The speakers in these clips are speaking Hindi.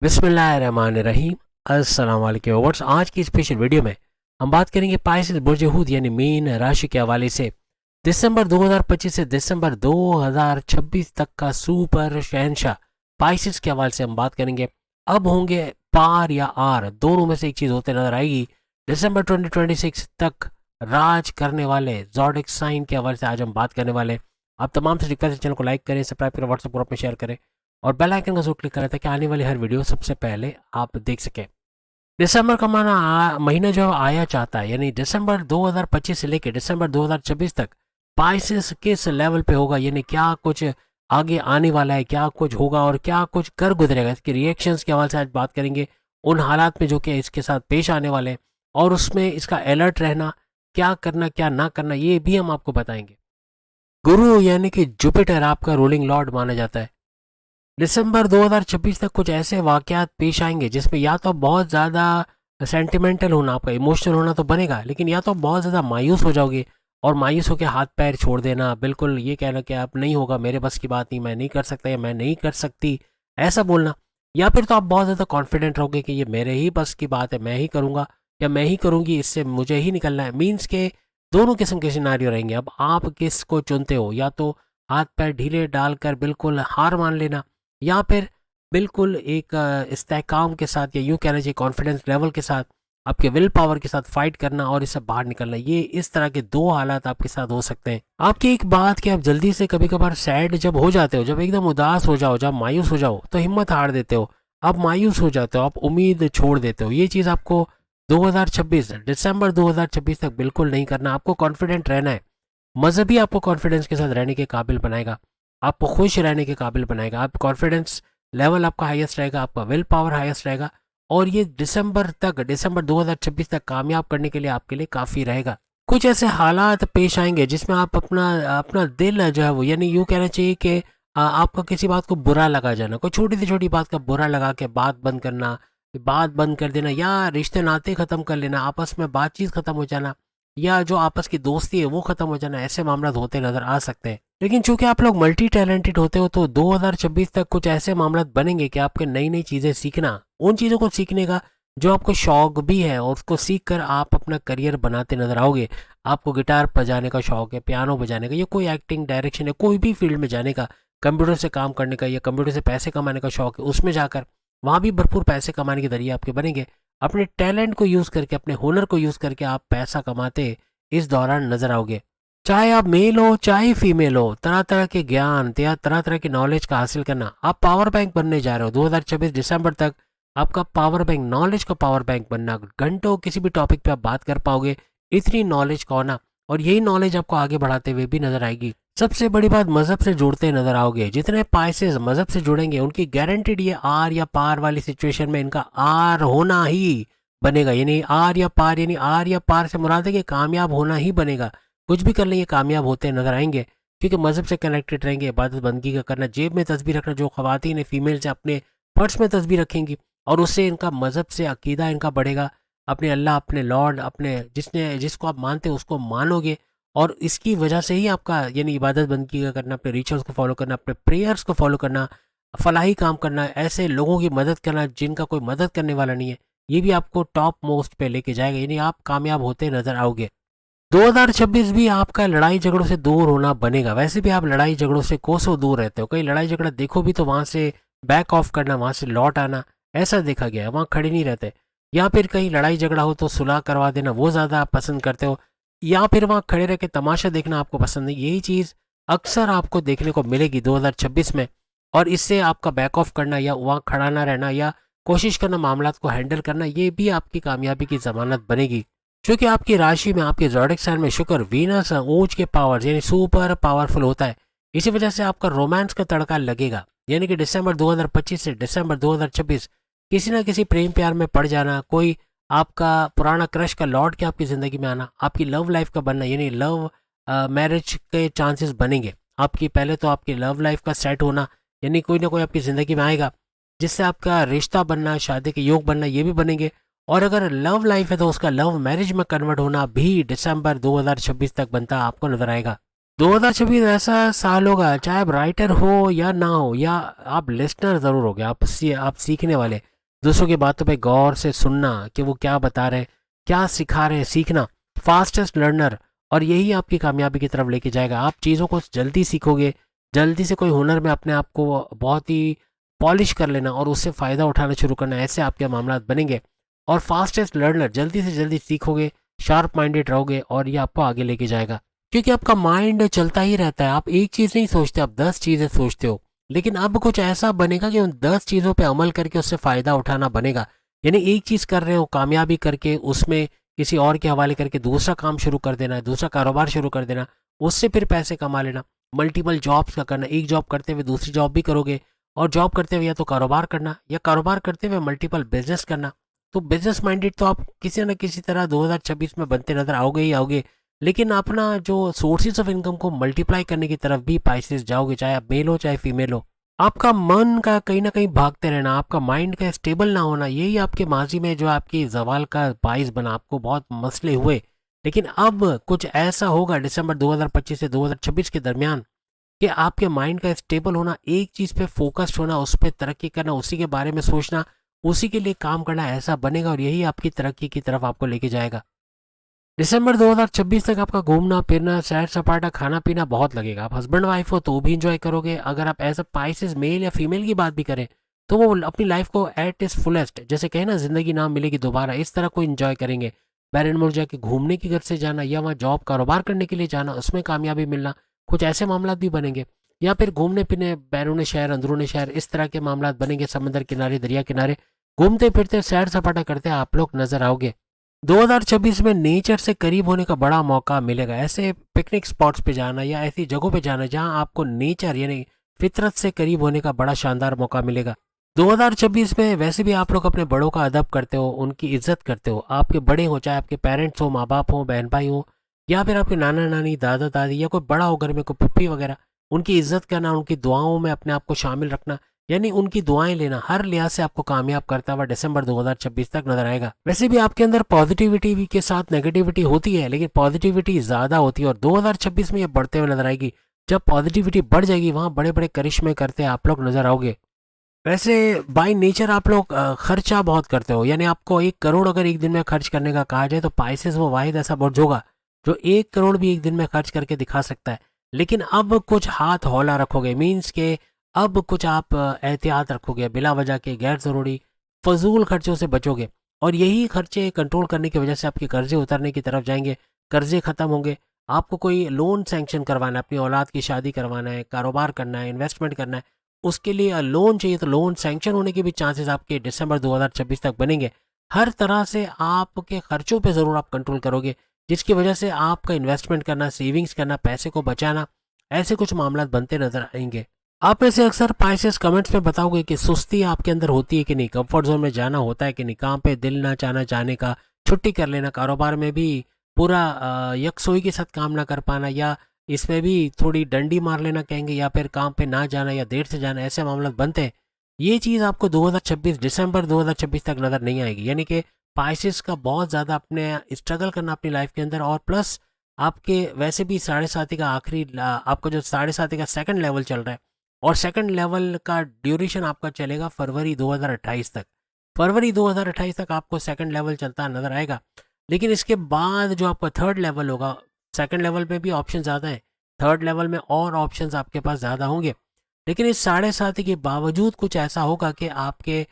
बिस्मिल्लाहिर्रहमानिर्रहीम। अस्सलाम वालेकुम व्यूअर्स, आज की स्पेशल वीडियो में हम बात करेंगे पाइसेस बुर्ज हूद यानी मीन राशि के हवाले से दिसंबर 2025 से दिसंबर 2026 तक का सुपर शहंशाह पाइसेस के हवाले से हम बात करेंगे। अब होंगे पार या आर, दोनों में से एक चीज़ होते नजर आएगी। दिसंबर 2026 तक राज करने वाले ज़ोडिक साइन के हवाले से आज हम बात करने वाले। आप तमाम से रिक्वेस्ट है, चैनल को लाइक करें, सब्सक्राइब करें, व्हाट्सएप ग्रुप में शेयर करें और बेल आइकन का जरूर क्लिक करें ताकि आने वाली हर वीडियो सबसे पहले आप देख सकें। दिसंबर का महीना जो आया चाहता है, यानी दिसंबर 2025 से लेकर दिसंबर 2026 तक पाइसेस किस लेवल पे होगा, यानी क्या कुछ आगे आने वाला है, क्या कुछ होगा और क्या कुछ कर गुजरेगा, इसके रिएक्शंस के हवाले से आज बात करेंगे। उन हालात में जो कि इसके साथ पेश आने वाले हैं और उसमें इसका अलर्ट रहना, क्या करना क्या ना करना, ये भी हम आपको बताएंगे। गुरु यानी कि जुपिटर आपका रूलिंग लॉर्ड माना जाता है। दिसंबर 2026 तक कुछ ऐसे वाकयात पेश आएंगे जिसमें या तो बहुत ज़्यादा सेंटिमेंटल होना, आपका इमोशनल होना तो बनेगा, लेकिन या तो बहुत ज़्यादा मायूस हो जाओगे और मायूस होकर हाथ पैर छोड़ देना, बिल्कुल ये कहना कि आप नहीं होगा, मेरे बस की बात नहीं, मैं नहीं कर सकता या मैं नहीं कर सकती, ऐसा बोलना। या फिर तो आप बहुत ज़्यादा कॉन्फिडेंट रहोगे कि ये मेरे ही बस की बात है, मैं ही करूँगा या मैं ही करूँगी, इससे मुझे ही निकलना है। मीन्स के दोनों किस्म के सिनारियो रहेंगे। अब आप किस को चुनते हो, या तो हाथ पैर ढीले डालकर बिल्कुल हार मान लेना, या फिर बिल्कुल एक इस्तेहकाम के साथ, या यूँ कहना चाहिए कॉन्फिडेंस लेवल के साथ, आपके विल पावर के साथ फाइट करना और इससे बाहर निकलना। ये इस तरह के दो हालात आपके साथ हो सकते हैं। आपकी एक बात कि आप जल्दी से कभी कभार सैड जब हो जाते हो, जब एकदम उदास हो जाओ, जब मायूस हो जाओ तो हिम्मत हार देते हो, आप मायूस हो जाते हो, आप उम्मीद छोड़ देते हो। ये चीज़ आपको 2026 दिसंबर 2026 तक बिल्कुल नहीं करना। आपको कॉन्फिडेंट रहना है। मजहबी आपको कॉन्फिडेंस के साथ रहने के काबिल बनाएगा, आपको खुश रहने के काबिल बनाएगा। आप कॉन्फिडेंस लेवल आपका हाईएस्ट रहेगा, आपका विल पावर हाईएस्ट रहेगा और ये दिसंबर तक, दिसंबर 2026 तक कामयाब करने के लिए आपके लिए काफ़ी रहेगा। कुछ ऐसे हालात पेश आएंगे जिसमें आप अपना अपना दिल जो है वो, यानी यूँ कहना चाहिए कि आपका किसी बात को बुरा लगा जाना, कोई छोटी सी छोटी बात का बुरा लगा के बात बंद करना, बात बंद कर देना, या रिश्ते नाते ख़त्म कर लेना, आपस में बातचीत ख़त्म हो जाना, या जो आपस की दोस्ती है वो ख़त्म हो जाना, ऐसे मामला होते नज़र आ सकते हैं। लेकिन चूंकि आप लोग मल्टी टैलेंटेड होते हो तो 2026 तक कुछ ऐसे मामला बनेंगे कि आपके नई नई चीज़ें सीखना, उन चीज़ों को सीखने का जो आपको शौक भी है और उसको सीख कर आप अपना करियर बनाते नजर आओगे। आपको गिटार बजाने का शौक है, पियानो बजाने का, या कोई एक्टिंग डायरेक्शन है, कोई भी फील्ड में जाने का, कंप्यूटर से काम करने का या कंप्यूटर से पैसे कमाने का शौक है, उसमें जाकर वहाँ भी भरपूर पैसे कमाने के जरिए आपके बनेंगे। अपने टैलेंट को यूज़ करके, अपने हुनर को यूज़ करके आप पैसा कमाते इस दौरान नजर आओगे। चाहे आप मेल हो चाहे फीमेल हो, तरह तरह के ज्ञान या तरह तरह की नॉलेज का हासिल करना। आप पावर बैंक बनने जा रहे हो 2026 दिसंबर तक। आपका पावर बैंक, नॉलेज का पावर बैंक बनना, घंटों किसी भी टॉपिक पे आप बात कर पाओगे, इतनी नॉलेज का होना, और यही नॉलेज आपको आगे बढ़ाते हुए भी नजर आएगी। सबसे बड़ी बात, मजहब से जुड़ते नजर आओगे। जितने पाइसेस मजहब से जुड़ेंगे उनकी गारंटीड ये आर या पार वाली सिचुएशन में इनका आर होना ही बनेगा। यानी आर या पार, यानी आर या पार से मुराद है कि कामयाब होना ही बनेगा। कुछ भी कर लेंगे कामयाब होते नजर आएंगे, क्योंकि मजहब से कनेक्टेड रहेंगे। इबादत बंदगी का करना, जेब में तस्बीह रखना, जो खवातीन फीमेल से अपने पर्स में तस्बीह रखेंगी और उससे इनका मजहब से अकीदा इनका बढ़ेगा। अपने अल्लाह, अपने लॉर्ड, अपने जिसको आप मानते हो उसको मानोगे और इसकी वजह से ही आपका, यानी इबादत बंदगी का करना, अपने रिचुअल्स को फॉलो करना, अपने प्रेयर्स को फॉलो करना, फलाही काम करना, ऐसे लोगों की मदद करना जिनका कोई मदद करने वाला नहीं है, ये भी आपको टॉप मोस्ट पे लेके जाएगा। यानी आप कामयाब होते नजर आओगे। 2026 भी आपका लड़ाई झगड़ों से दूर होना बनेगा। वैसे भी आप लड़ाई झगड़ों से कोसों दूर रहते हो। कहीं लड़ाई झगड़ा देखो भी तो वहां से बैक ऑफ करना, वहां से लौट आना, ऐसा देखा गया है। वहां खड़े नहीं रहते। या फिर कहीं लड़ाई झगड़ा हो तो सुलह करवा देना, वो ज़्यादा आप पसंद करते हो। या फिर वहां खड़े रह के तमाशा देखना आपको पसंद नहीं। यही चीज़ अक्सर आपको देखने को मिलेगी 2026 में। और इससे आपका बैक ऑफ करना या वहाँ खड़ा ना रहना या कोशिश करना मामला को हैंडल करना, ये भी आपकी कामयाबी की जमानत बनेगी। क्योंकि आपकी राशि में, आपके ज़ोडिक साइन में शुक्र, वीनस ऊंच के पावर्स यानी सुपर पावरफुल होता है। इसी वजह से आपका रोमांस का तड़का लगेगा। यानी कि दिसंबर 2025 से दिसंबर 2026 किसी ना किसी प्रेम प्यार में पड़ जाना, कोई आपका पुराना क्रश का लौट के आपकी ज़िंदगी में आना, आपकी लव लाइफ का बनना, यानी लव मैरिज के चांसेस बनेंगे आपकी। पहले तो आपकी लव लाइफ का सेट होना, यानी कोई ना कोई आपकी ज़िंदगी में आएगा जिससे आपका रिश्ता बनना, शादी के योग बनना, ये भी बनेंगे। और अगर लव लाइफ है तो उसका लव मैरिज में कन्वर्ट होना भी दिसंबर 2026 तक बनता आपको नजर आएगा। 2026 ऐसा साल होगा, चाहे आप राइटर हो या ना हो, या आप लिसनर ज़रूर होगे, आप सीखने वाले, दूसरों की बातों पे गौर से सुनना कि वो क्या बता रहे हैं, क्या सिखा रहे हैं, सीखना, फास्टेस्ट लर्नर, और यही आपकी कामयाबी की तरफ लेके जाएगा। आप चीज़ों को जल्दी सीखोगे, जल्दी से कोई हुनर में अपने आप को बहुत ही पॉलिश कर लेना और उससे फ़ायदा उठाना शुरू करना, ऐसे आपके मामला बनेंगे। और फास्टेस्ट लर्नर, जल्दी से जल्दी सीखोगे, शार्प माइंडेड रहोगे, और ये आपको आगे लेके जाएगा। क्योंकि आपका माइंड चलता ही रहता है, आप एक चीज़ नहीं सोचते, आप 10 चीज़ें सोचते हो। लेकिन अब कुछ ऐसा बनेगा कि उन 10 चीज़ों पे अमल करके उससे फ़ायदा उठाना बनेगा। यानी एक चीज़ कर रहे हो, कामयाबी करके उसमें किसी और के हवाले करके दूसरा काम शुरू कर देना है, दूसरा कारोबार शुरू कर देना, उससे फिर पैसे कमा लेना। मल्टीपल जॉब्स का करना, एक जॉब करते हुए दूसरी जॉब भी करोगे, और जॉब करते हुए या तो कारोबार करना, या कारोबार करते हुए मल्टीपल बिजनेस करना। तो बिजनेस माइंडेड तो आप किसी न किसी तरह 2026 में बनते नजर आओगे ही आओगे। लेकिन अपना जो सोर्सेज ऑफ इनकम को मल्टीप्लाई करने की तरफ भी पाइसेस जाओगे, चाहे आप मेल हो चाहे फीमेल हो। आपका मन का कहीं ना कहीं भागते रहना, आपका माइंड का स्टेबल ना होना, यही आपके माजी में जो आपकी जवाल का बाइस बना, आपको बहुत मसले हुए। लेकिन अब कुछ ऐसा होगा दिसंबर 2025 से 2026 के दरमियान कि आपके माइंड का स्टेबल होना, एक चीज़ पे फोकस्ड होना, उस पर तरक्की करना, उसी के बारे में सोचना, उसी के लिए काम करना, ऐसा बनेगा, और यही आपकी तरक्की की तरफ आपको लेके जाएगा। दिसंबर 2026 तक आपका घूमना फिरना, सैर सपाटा, खाना पीना बहुत लगेगा। आप हस्बैंड वाइफ हो तो भी इंजॉय करोगे। अगर आप एज अ पाइसेस मेल या फीमेल की बात भी करें, तो वो अपनी लाइफ को एट इज फुलेस्ट, जैसे कहे ना जिंदगी ना मिलेगी दोबारा, इस तरह को इंजॉय करेंगे। बैरन मुल्क जाके घूमने की घर से जाना, या वहाँ जॉब कारोबार करने के लिए जाना, उसमें कामयाबी मिलना, कुछ ऐसे मामला भी बनेंगे। या फिर घूमने फिरने बैरून शहर, अंदरून शहर, इस तरह के मामला बनेंगे। समंदर किनारे, दरिया किनारे घूमते फिरते सैर सपाटा करते आप लोग नजर आओगे। 2026 में नेचर से करीब होने का बड़ा मौका मिलेगा। ऐसे पिकनिक स्पॉट्स पे जाना, या ऐसी जगहों पे जाना जहां आपको नेचर यानी फितरत से करीब होने का बड़ा शानदार मौका मिलेगा। 2026 में वैसे भी आप लोग अपने बड़ों का अदब करते हो, उनकी इज्जत करते हो। आपके बड़े हो, चाहे आपके पेरेंट्स हो, माँ बाप हो, बहन भाई हो, या फिर आपके नाना नानी, दादा दादी, या कोई बड़ा हो घर में, कोई पुप्पी वगैरह, उनकी इज्जत करना, उनकी दुआओं में अपने आप को शामिल रखना, यानी उनकी दुआएं लेना, हर लिहाज से आपको कामयाब करता हुआ दिसंबर 2026 तक नजर आएगा। वैसे भी आपके अंदर पॉजिटिविटी के साथ नेगेटिविटी होती है, लेकिन पॉजिटिविटी ज्यादा होती है, और 2026 में ये बढ़ते हुए नजर आएगी। जब पॉजिटिविटी बढ़ जाएगी, वहां बड़े बड़े करिश्मे करते आप लोग नजर आओगे। वैसे बाय नेचर आप लोग खर्चा बहुत करते हो, यानी आपको 1 करोड़ अगर एक दिन में खर्च करने का कहा जाए, तो पाइसेस वो वाहिद ऐसा बुर्ज होगा जो 1 करोड़ भी एक दिन में खर्च करके दिखा सकता है। लेकिन अब कुछ हाथ हौला रखोगे, मीन्स के अब कुछ आप एहतियात रखोगे, बिला वजह के गैर ज़रूरी फजूल खर्चों से बचोगे, और यही खर्चे कंट्रोल करने की वजह से आपके कर्जे उतरने की तरफ जाएंगे। कर्जे खत्म होंगे। आपको कोई लोन सैंक्शन करवाना है, अपनी औलाद की शादी करवाना है, कारोबार करना है, इन्वेस्टमेंट करना है, उसके लिए लोन चाहिए, तो लोन सैंक्शन होने के भी चांसेस आपके दिसंबर 2026 तक बनेंगे। हर तरह से आपके खर्चों पे ज़रूर आप कंट्रोल करोगे, जिसकी वजह से आपका इन्वेस्टमेंट करना, सेविंग्स करना, पैसे को बचाना, ऐसे कुछ मामला बनते नजर आएंगे। आप में से अक्सर पाइसेस कमेंट्स में बताओगे कि सुस्ती आपके अंदर होती है कि नहीं, कंफर्ट जोन में जाना होता है कि नहीं, काम पे दिल ना चाहना जाने का, छुट्टी कर लेना, कारोबार में भी पूरा यकसोई के साथ काम ना कर पाना, या इसमें भी थोड़ी डंडी मार लेना कहेंगे, या फिर काम पे ना जाना या देर से जाना, ऐसे मामला बनते हैं। ये चीज़ आपको 2026 दिसंबर 2026 तक नज़र नहीं आएगी। यानी कि पाइसेस का बहुत ज़्यादा अपने स्ट्रगल करना अपनी लाइफ के अंदर, और प्लस आपके वैसे भी साढ़े साथी का आपका जो साढ़े साथी का सेकंड लेवल चल रहा है, और सेकंड लेवल का ड्यूरेशन आपका चलेगा फरवरी 2028 तक। फरवरी 2028 तक आपको सेकंड लेवल चलता नजर आएगा। लेकिन इसके बाद जो आपका थर्ड लेवल होगा, सेकंड लेवल में भी ऑप्शन ज़्यादा है, थर्ड लेवल में और ऑप्शंस आपके पास ज़्यादा होंगे। लेकिन इस साढ़े साथी के बावजूद कुछ ऐसा होगा कि आपके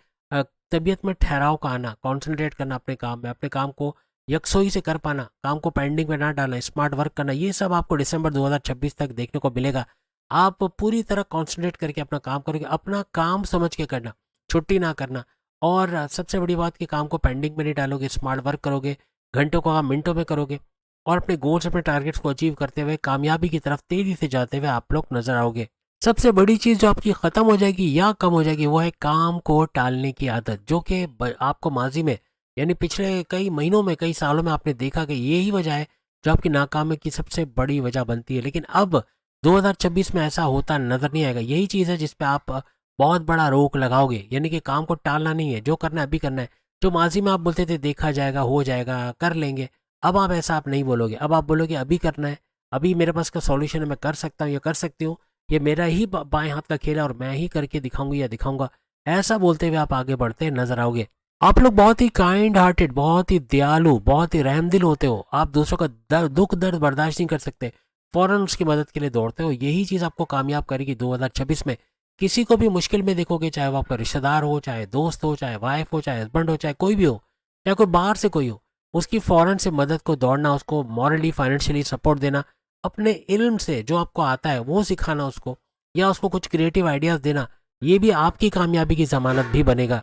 तबीयत में ठहराव का आना, कॉन्सेंट्रेट करना अपने काम में, अपने काम को यकसोई से कर पाना, काम को पेंडिंग में ना डालना, स्मार्ट वर्क करना, ये सब आपको दिसंबर 2026 तक देखने को मिलेगा। आप पूरी तरह कॉन्सेंट्रेट करके अपना काम करोगे, अपना काम समझ के करना, छुट्टी ना करना, और सबसे बड़ी बात कि काम को पेंडिंग में नहीं डालोगे, स्मार्ट वर्क करोगे, घंटों को आप मिनटों में करोगे, और अपने गोल्स, अपने टारगेट्स को अचीव करते हुए कामयाबी की तरफ तेजी से जाते हुए आप लोग नजर आओगे। सबसे बड़ी चीज़ जो आपकी ख़त्म हो जाएगी या कम हो जाएगी, वो है काम को टालने की आदत, जो कि आपको माजी में यानी पिछले कई महीनों में, कई सालों में आपने देखा कि यही वजह है जो आपकी नाकामी की सबसे बड़ी वजह बनती है। लेकिन अब 2026 में ऐसा होता नजर नहीं आएगा। यही चीज़ है जिस पे आप बहुत बड़ा रोक लगाओगे, यानी कि काम को टालना नहीं है, जो करना है अभी करना है। जो माजी में आप बोलते थे देखा जाएगा, हो जाएगा, कर लेंगे, अब आप ऐसा आप नहीं बोलोगे। अब आप बोलोगे अभी करना है, अभी मेरे पास का सॉल्यूशन है, मैं कर सकता हूँ या कर सकती हूँ, ये मेरा ही बाएं हाथ का खेल है और मैं ही करके दिखाऊंगी या दिखाऊंगा, ऐसा बोलते हुए आप आगे बढ़ते नजर आओगे। आप लोग बहुत ही काइंड हार्टेड, बहुत ही दयालु, बहुत ही रहमदिल होते हो। आप दूसरों का दुख दर्द बर्दाश्त नहीं कर सकते, फौरन उसकी मदद के लिए दौड़ते हो। यही चीज़ आपको कामयाब करेगी 2026 में। किसी को भी मुश्किल में देखोगे, चाहे वो आपका रिश्तेदार हो, चाहे दोस्त हो, चाहे वाइफ हो, चाहे हस्बैंड हो, चाहे कोई भी हो, चाहे कोई बाहर से कोई हो, उसकी फौरन से मदद को दौड़ना, उसको मॉरली फाइनेंशियली सपोर्ट देना, अपने इल्म से जो आपको आता है वो सिखाना उसको, या उसको कुछ क्रिएटिव आइडियाज़ देना, ये भी आपकी कामयाबी की ज़मानत भी बनेगा।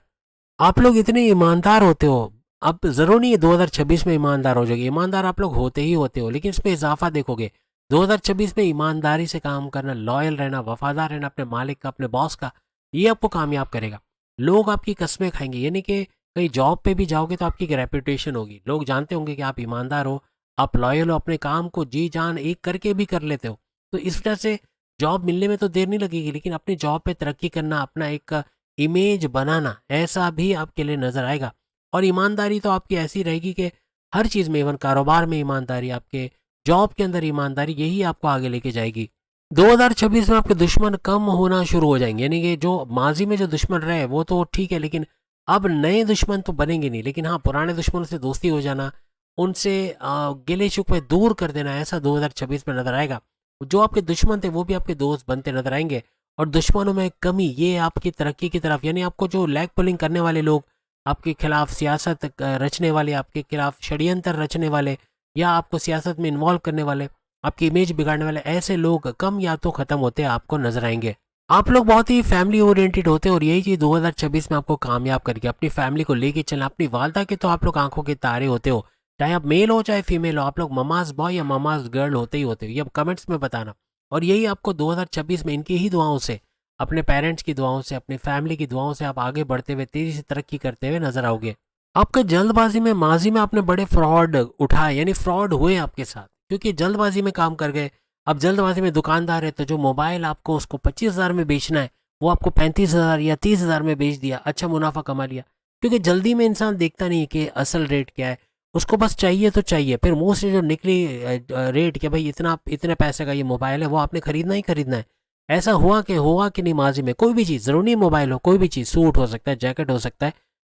आप लोग इतने ईमानदार होते हो। अब ज़रूर नहीं है 2026 में ईमानदार हो जाओगे, ईमानदार आप लोग होते ही होते हो, लेकिन इसमें इजाफा देखोगे। 2026 में ईमानदारी से काम करना, लॉयल रहना, वफादार रहना अपने मालिक का, अपने बॉस का, ये आपको कामयाब करेगा। लोग आपकी कस्में खाएंगे, यानी कि कहीं जॉब पे भी जाओगे तो आपकी एक रेपुटेशन होगी, लोग जानते होंगे कि आप ईमानदार हो, आप लॉयल हो, अपने काम को जी जान एक करके भी कर लेते हो। तो इस वजह से जॉब मिलने में तो देर नहीं लगेगी, लेकिन अपनी जॉब पे तरक्की करना, अपना एक इमेज बनाना, ऐसा भी आपके लिए नजर आएगा। और ईमानदारी तो आपकी ऐसी रहेगी कि हर चीज़ में, इवन कारोबार में ईमानदारी, आपके जॉब के अंदर ईमानदारी, यही आपको आगे लेके जाएगी। 2026 में आपके दुश्मन कम होना शुरू हो जाएंगे, यानी कि जो माजी में जो दुश्मन रहे वो तो ठीक है, लेकिन अब नए दुश्मन तो बनेंगे नहीं, लेकिन हाँ, पुराने दुश्मनों से दोस्ती हो जाना, उनसे गिले शिकवे दूर कर देना, ऐसा 2026 में नजर आएगा। जो आपके दुश्मन थे वो भी आपके दोस्त बनते नजर आएंगे। और दुश्मनों में कमी, ये आपकी तरक्की की तरफ, यानी आपको जो लैग पुलिंग करने वाले लोग, आपके खिलाफ सियासत रचने वाले, आपके खिलाफ षड्यंत्र रचने वाले, या आपको सियासत में इन्वॉल्व करने वाले, आपकी इमेज बिगाड़ने वाले, ऐसे लोग कम या तो खत्म होते आपको नजर आएंगे। आप लोग बहुत ही फैमिली ओरिएंटेड होते हैं और यही चीज़ 2026 में आपको कामयाब करके अपनी फैमिली को लेके चलना। अपनी वालदा के तो आप लोग आंखों के तारे होते हो, चाहे आप मेल हो चाहे फीमेल हो, आप लोग ममाज बॉय या ममाज गर्ल होते ही होते हो, ये कमेंट्स में बताना। और यही आपको 2026 में इनकी ही दुआओं से, अपने पेरेंट्स की दुआओं से, अपनी फैमिली की दुआओं से आप आगे बढ़ते हुए, तेजी से तरक्की करते हुए नजर आओगे। आपका जल्दबाजी में, माजी में आपने बड़े फ्रॉड उठाए, यानी फ्रॉड हुए आपके साथ, क्योंकि जल्दबाजी में काम कर गए। अब जल्दबाजी में दुकानदार है तो जो मोबाइल आपको उसको 25,000 में बेचना है, वो आपको 35,000 या 30,000 में बेच दिया, अच्छा मुनाफा कमा लिया। क्योंकि जल्दी में इंसान देखता नहीं कि असल रेट क्या है, उसको बस चाहिए तो चाहिए, फिर मुंह से जो निकली रेट कि भाई इतना, इतने पैसे का ये मोबाइल है, वो आपने खरीदना ही खरीदना है। ऐसा हुआ कि नहीं माजी में? कोई भी चीज़, ज़रूरी नहीं मोबाइल हो, कोई भी चीज़, सूट हो सकता है, जैकेट हो सकता है,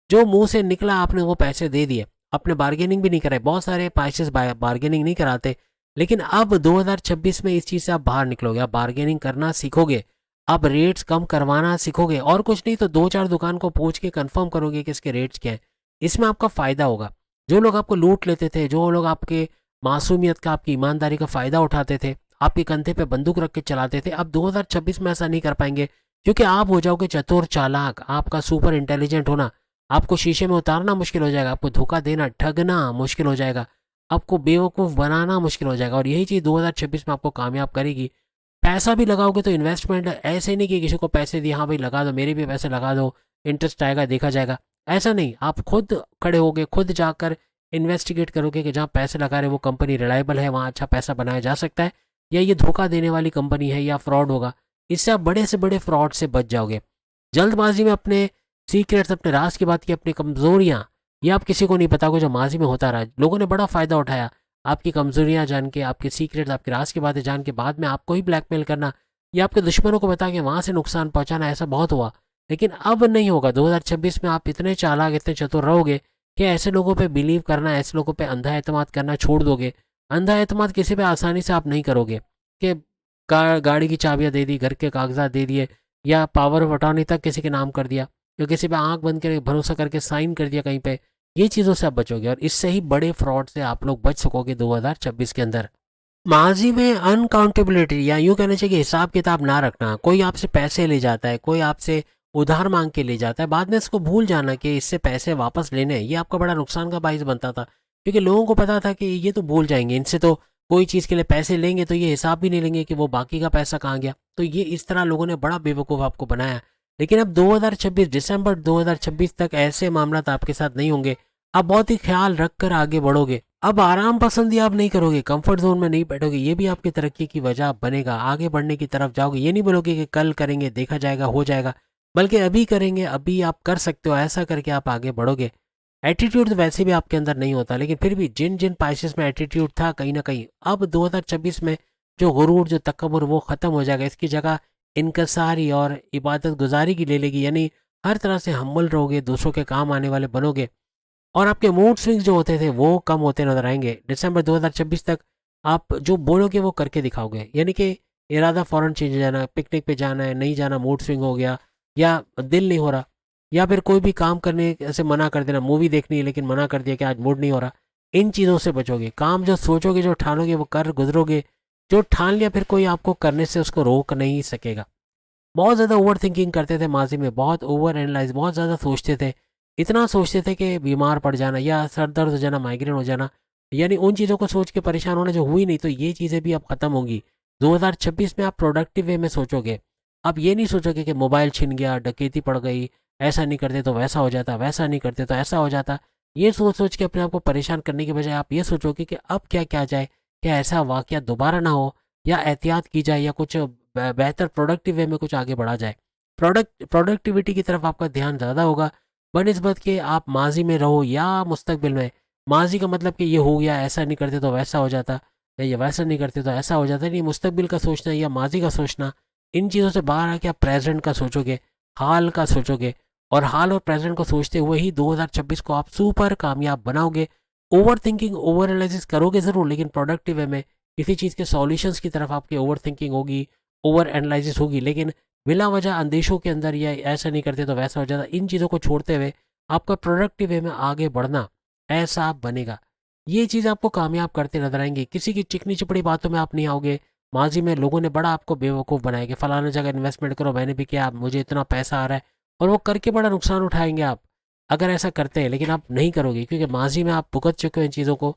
जो मुंह से निकला आपने वो पैसे दे दिए, आपने बार्गेनिंग भी नहीं कराई। बहुत सारे प्राइसेस बार्गेनिंग नहीं कराते, लेकिन अब 2026 में इस चीज़ से आप बाहर निकलोगे, आप बार्गेनिंग करना सीखोगे, आप रेट्स कम करवाना सीखोगे, और कुछ नहीं तो दो चार दुकान को पूछ के कंफर्म करोगे कि इसके रेट्स क्या हैं। इसमें आपका फ़ायदा होगा। जो लोग आपको लूट लेते थे, जो लोग आपके मासूमियत का, आपकी ईमानदारी का फ़ायदा उठाते थे, आपके कंधे पे बंदूक रख के चलाते थे, अब 2026 में ऐसा नहीं कर पाएंगे, क्योंकि आप हो जाओगे चतुर चालाक, आपका सुपर इंटेलिजेंट होना, आपको शीशे में उतारना मुश्किल हो जाएगा, आपको धोखा देना, ठगना मुश्किल हो जाएगा, आपको बेवकूफ़ बनाना मुश्किल हो जाएगा। और यही चीज़ 2026 में आपको कामयाब करेगी। पैसा भी लगाओगे तो इन्वेस्टमेंट ऐसे नहीं कि किसी को पैसे दिए, हाँ भाई लगा दो, मेरे भी पैसे लगा दो, इंटरेस्ट आएगा, देखा जाएगा, ऐसा नहीं। आप खुद खड़े होगे, खुद जाकर इन्वेस्टिगेट करोगे कि जहाँ पैसे लगा रहे वो कंपनी रिलायबल है, वहाँ अच्छा पैसा बनाया जा सकता है, या ये धोखा देने वाली कंपनी है, या फ्रॉड होगा। इससे आप बड़े से बड़े फ्रॉड से बच जाओगे। जल्दबाजी में अपने सीक्रेट्स, अपने राज की बात की, अपनी कमजोरियाँ, ये आप किसी को नहीं बताओगे, जो माजी में होता रहा। लोगों ने बड़ा फ़ायदा उठाया आपकी कमजोरियाँ जान के, आपके सीक्रेट्स, आपके राज की बातें जान के, बाद में आपको ही ब्लैकमेल करना या आपके दुश्मनों को बता के वहाँ से नुकसान पहुँचाना, ऐसा बहुत हुआ। लेकिन अब नहीं होगा। 2026 में आप इतने चालाक, इतने चतुर रहोगे कि ऐसे लोगों पे बिलीव करना, ऐसे लोगों पे अंधा एतमाद करना छोड़ दोगे। अंधा एतमाद किसी पे आसानी से आप नहीं करोगे कि गाड़ी की चाबियाँ दे दी, घर के कागजात दे दिए, या पावर ऑफ अटॉर्नी तक किसी के नाम कर दिया, या किसी पे आंख बंद करके भरोसा करके साइन कर दिया कहीं पे। ये चीज़ों से आप बचोगे और इससे ही बड़े फ्रॉड से आप लोग बच सकोगे 2026 के अंदर। माजी में अनकाउंटेबिलिटी, या यूँ कहना चाहिए कि हिसाब किताब ना रखना। कोई आपसे पैसे ले जाता है, कोई आपसे उधार मांग के ले जाता है, बाद में इसको भूल जाना कि इससे पैसे वापस लेने हैं, ये आपका बड़ा नुकसान का बाइस बनता था। क्योंकि लोगों को पता था कि ये तो भूल जाएंगे, इनसे तो कोई चीज़ के लिए पैसे लेंगे तो ये हिसाब भी नहीं लेंगे कि वो बाकी का पैसा कहाँ गया। तो ये इस तरह लोगों ने बड़ा बेवकूफ़ आपको बनाया। लेकिन अब 2026, दिसंबर 2026 तक ऐसे मामला आपके साथ नहीं होंगे। आप बहुत ही ख्याल रख कर आगे बढ़ोगे। अब आराम पसंदी आप नहीं करोगे, कंफर्ट जोन में नहीं बैठोगे, ये भी आपकी तरक्की की वजह बनेगा। आगे बढ़ने की तरफ जाओगे, ये नहीं बोलोगे कि कल करेंगे, देखा जाएगा, हो जाएगा, बल्कि अभी करेंगे, अभी आप कर सकते हो, ऐसा करके आप आगे बढ़ोगे। एटीट्यूड तो वैसे भी आपके अंदर नहीं होता, लेकिन फिर भी जिन जिन पाइसेस में एटीट्यूड था कहीं ना कहीं, अब 2026 में जो गुरूर जो तकब्बुर वो ख़त्म हो जाएगा। इसकी जगह इनकसारी और इबादत गुजारी की ले लेगी, यानी हर तरह से हम्बल रहोगे, दूसरों के काम आने वाले बनोगे, और आपके मूड स्विंग्स जो होते थे वो कम होते नजर आएंगे। दिसंबर 2026 तक आप जो बोलोगे वो करके दिखाओगे, यानी कि इरादा फ़ौरन चेंज हो जाना, पिकनिक पे जाना है नहीं जाना, मूड स्विंग हो गया, या दिल नहीं हो रहा, या फिर कोई भी काम करने से मना कर देना, मूवी देखनी है लेकिन मना कर दिया कि आज मूड नहीं हो रहा। इन चीज़ों से बचोगे। काम जो सोचोगे, जो ठानोगे वो कर गुजरोगे। जो ठान लिया फिर कोई आपको करने से उसको रोक नहीं सकेगा। बहुत ज़्यादा ओवर थिंकिंग करते थे माजी में, बहुत ओवर एनालाइज, बहुत ज़्यादा सोचते थे। इतना सोचते थे कि बीमार पड़ जाना या सर दर्द हो जाना, माइग्रेन हो जाना, यानी उन चीज़ों को सोच के परेशान होना जो हुई नहीं। तो ये चीज़ें भी अब ख़त्म होंगी। 2026 में आप प्रोडक्टिव वे में सोचोगे। आप ये नहीं सोचोगे कि मोबाइल छिन गया, डकैती पड़ गई, ऐसा नहीं करते तो वैसा हो जाता, वैसा नहीं करते तो ऐसा हो जाता। ये सोच सोच के अपने आप को परेशान करने के बजाय आप ये सोचोगे कि अब क्या क्या जाए, क्या ऐसा वाक़या दोबारा ना हो, या एहतियात की जाए, या कुछ बेहतर प्रोडक्टिव वे में कुछ आगे बढ़ा जाए। प्रोडक्टिविटी की तरफ आपका ध्यान ज़्यादा होगा बनिस्बत के आप माजी में रहो या मुस्तकबिल में। माजी का मतलब कि ये हो गया, ऐसा नहीं करते तो वैसा हो जाता, या ये वैसा नहीं करते तो ऐसा हो जाता। नहीं, मुस्तकबिल का सोचना या माजी का सोचना, इन चीज़ों से बाहर आके आप प्रेजेंट का सोचोगे, हाल का सोचोगे, और हाल और प्रेजेंट को सोचते हुए ही 2026 को आप सुपर कामयाब बनाओगे। ओवर थिंकिंग, ओवर एनालिसिस करोगे ज़रूर, लेकिन प्रोडक्टिव वे में किसी चीज़ के सॉल्यूशंस की तरफ आपकी ओवर थिंकिंग होगी, ओवर एनालिसिस होगी, लेकिन बिला वजह अंदेशों के अंदर या ऐसा नहीं करते तो वैसा हो जाता, इन चीज़ों को छोड़ते हुए आपका प्रोडक्टिव वे में आगे बढ़ना, ऐसा बनेगा। ये चीज़ आपको कामयाब करते नजर आएंगे। किसी की चिकनी चिपड़ी बातों में आप नहीं आओगे। माजी में लोगों ने बड़ा आपको बेवकूफ़ बनाया कि फलाना जगह इन्वेस्टमेंट करो, मैंने भी किया, मुझे इतना पैसा आ रहा है, और वो करके बड़ा नुकसान उठाएंगे आप अगर ऐसा करते हैं। लेकिन आप नहीं करोगे क्योंकि माजी में आप भुगत चुके हो इन चीज़ों को।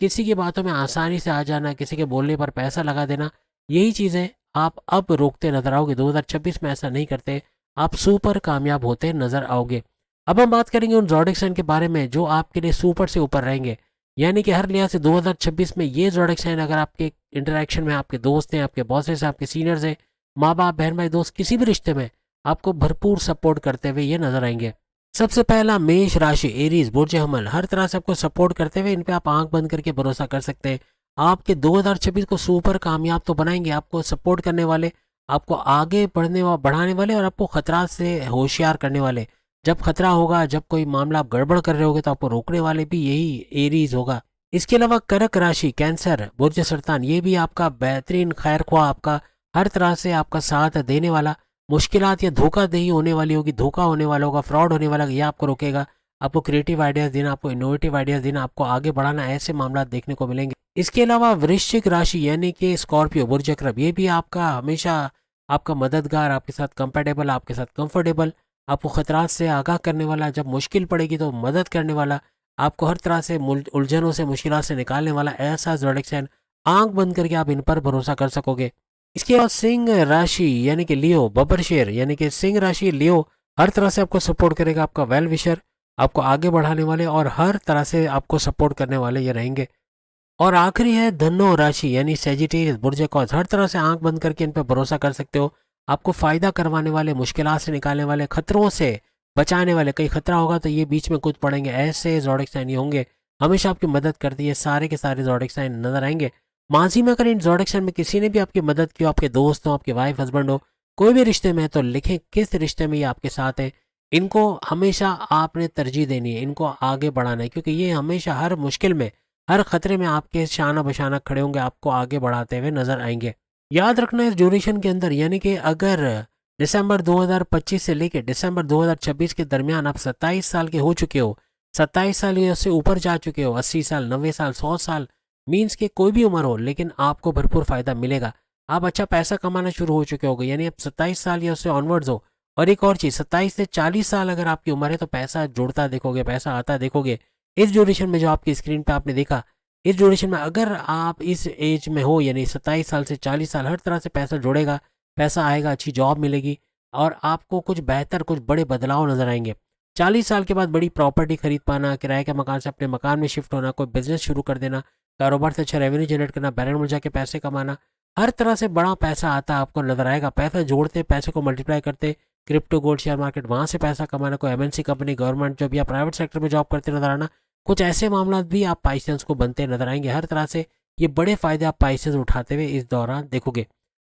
किसी की बातों में आसानी से आ जाना, किसी के बोलने पर पैसा लगा देना, यही चीज़ें आप अब रोकते नजर आओगे। 2026 में ऐसा नहीं करते, आप सुपर कामयाब होते नजर आओगे। अब हम बात करेंगे उन ज़ोडिएक साइन के बारे में जो आपके लिए सुपर से ऊपर रहेंगे, यानी कि हर लिहाज से 2026 में ये ज़ोडिएक साइन अगर आपके इंटरेक्शन में, आपके दोस्त हैं, आपके बॉसेस हैं, आपके सीनियर्स हैं, माँ बाप, बहन भाई, दोस्त, किसी भी रिश्ते में आपको भरपूर सपोर्ट करते हुए ये नजर आएंगे। सबसे पहला मेष राशि, एरीज, बुर्ज हमल, हर तरह से आपको सपोर्ट करते हुए इन पे आप आंख बंद करके भरोसा कर सकते हैं। आपके 2026 को सुपर कामयाब तो बनाएंगे। आपको सपोर्ट करने वाले, आपको आगे बढ़ाने वाले, और आपको खतरा से होशियार करने वाले। जब खतरा होगा, जब कोई मामला आप गड़बड़ कर रहे होगे तो आपको रोकने वाले भी यही एरीज होगा। इसके अलावा कर्क राशि, कैंसर, बुर्ज सरतान, ये भी आपका बेहतरीन खैर ख्वाह, आपका हर तरह से आपका साथ देने वाला। मुश्किलात या धोखाधड़ी होने वाली होगी, धोखा होने वाला होगा, फ्रॉड होने वाला, यह आपको रोकेगा। आपको क्रिएटिव आइडियाज़ देना, आपको इनोवेटिव आइडियाज़ देना, आपको आगे बढ़ाना, ऐसे मामला देखने को मिलेंगे। इसके अलावा वृश्चिक राशि यानी कि स्कॉर्पियो, बुर्ज अकरब, ये भी आपका हमेशा आपका मददगार, आपके साथ कंपेटेबल, आपके साथ कंफर्टेबल, आपको खतरात से आगाह करने वाला, जब मुश्किल पड़ेगी तो मदद करने वाला, आपको हर तरह से उलझनों से, मुश्किलात से निकालने वाला, ऐसा ज़ोडिएक साइन। आंख बंद करके आप इन पर भरोसा कर सकोगे। इसके बाद सिंह राशि यानी कि लियो, बब्बर शेर, यानी कि सिंह राशि लियो हर तरह से आपको सपोर्ट करेगा। आपका वेल विशर, आपको आगे बढ़ाने वाले और हर तरह से आपको सपोर्ट करने वाले ये रहेंगे। और आखिरी है धनु राशि यानी सेजिटेरियस, बुर्ज कॉस, हर तरह से आंख बंद करके इन पर भरोसा कर सकते हो। आपको फायदा करवाने वाले, मुश्किलात से निकालने वाले, खतरों से बचाने वाले। कहीं खतरा होगा तो ये बीच में कूद पड़ेंगे, ऐसे ज़ोडिएक साइन ये होंगे। हमेशा आपकी मदद करती है, सारे के सारे ज़ोडिएक साइन नजर आएंगे। माजी में अगर इन ज़ोडिएक साइन में किसी ने भी आपकी मदद की हो, आपके दोस्त हो, आपके वाइफ हस्बैंड हो, कोई भी रिश्ते में है, तो लिखें किस रिश्ते में ये आपके साथ है। इनको हमेशा आपने तरजीह देनी है, इनको आगे बढ़ाना है, क्योंकि ये हमेशा हर मुश्किल में, हर खतरे में आपके शाना बशाना खड़े होंगे, आपको आगे बढ़ाते हुए नजर आएंगे। याद रखना इस ड्यूरेशन के अंदर, यानी कि अगर दिसंबर 2025 से लेकर दिसंबर 2026 के दरमियान आप 27 साल के हो चुके हो, 27 साल या उससे ऊपर जा चुके हो, 80 साल, 90 साल, 100 साल, मीन्स के कोई भी उम्र हो, लेकिन आपको भरपूर फायदा मिलेगा। आप अच्छा पैसा कमाना शुरू हो चुके होगे, यानी आप 27 साल या उससे ऑनवर्ड्स हो। और एक और चीज़, 27 से 40 साल अगर आपकी उम्र है तो पैसा जुड़ता देखोगे, पैसा आता देखोगे। इस ड्यूरेशन में जो आपकी स्क्रीन पे आपने देखा, इस ड्यूरेशन में अगर आप इस एज में हो, यानी 27 साल से 40 साल, हर तरह से पैसा जुड़ेगा, पैसा आएगा, अच्छी जॉब मिलेगी, और आपको कुछ बेहतर, कुछ बड़े बदलाव नजर आएंगे। 40 साल के बाद बड़ी प्रॉपर्टी खरीद पाना, किराए के मकान से अपने मकान में शिफ्ट होना, कोई बिजनेस शुरू कर देना, कारोबार से अच्छा रेवेन्यू जनरेट करना, बैरन में जाके पैसे कमाना, हर तरह से बड़ा पैसा आता आपको नजर आएगा। पैसा जोड़ते, पैसे को मल्टीप्लाई करते, क्रिप्टो, गोल्ड, शेयर मार्केट, वहाँ से पैसा कमाना, कोई एमएनसी कंपनी, गवर्नमेंट जॉब या प्राइवेट सेक्टर में जॉब करते नजर आना, कुछ ऐसे मामला भी आप पाइसेंस को बनते नजर आएंगे। हर तरह से ये बड़े फायदे आप पाइसेंस उठाते हुए इस दौरान देखोगे।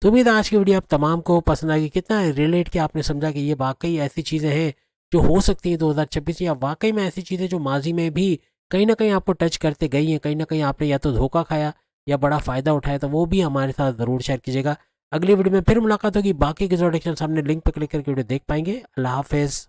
तो उम्मीद है आज की वीडियो आप तमाम को पसंद आएगी। कितना रिलेट किया आपने, समझा कि ये वाकई ऐसी चीज़ें हैं जो हो सकती हैं 2026, या वाकई में ऐसी चीज़ें जो माजी में भी कहीं ना कहीं आपको टच करते गई हैं, कहीं ना कहीं आपने या तो धोखा खाया या बड़ा फ़ायदा उठाया, तो वो भी हमारे साथ ज़रूर शेयर कीजिएगा। अगली वीडियो में फिर मुलाकात होगी, बाकी के जो डायरेक्शन सामने लिंक पर क्लिक करके वीडियो देख पाएंगे। अल्लाह हाफिज़।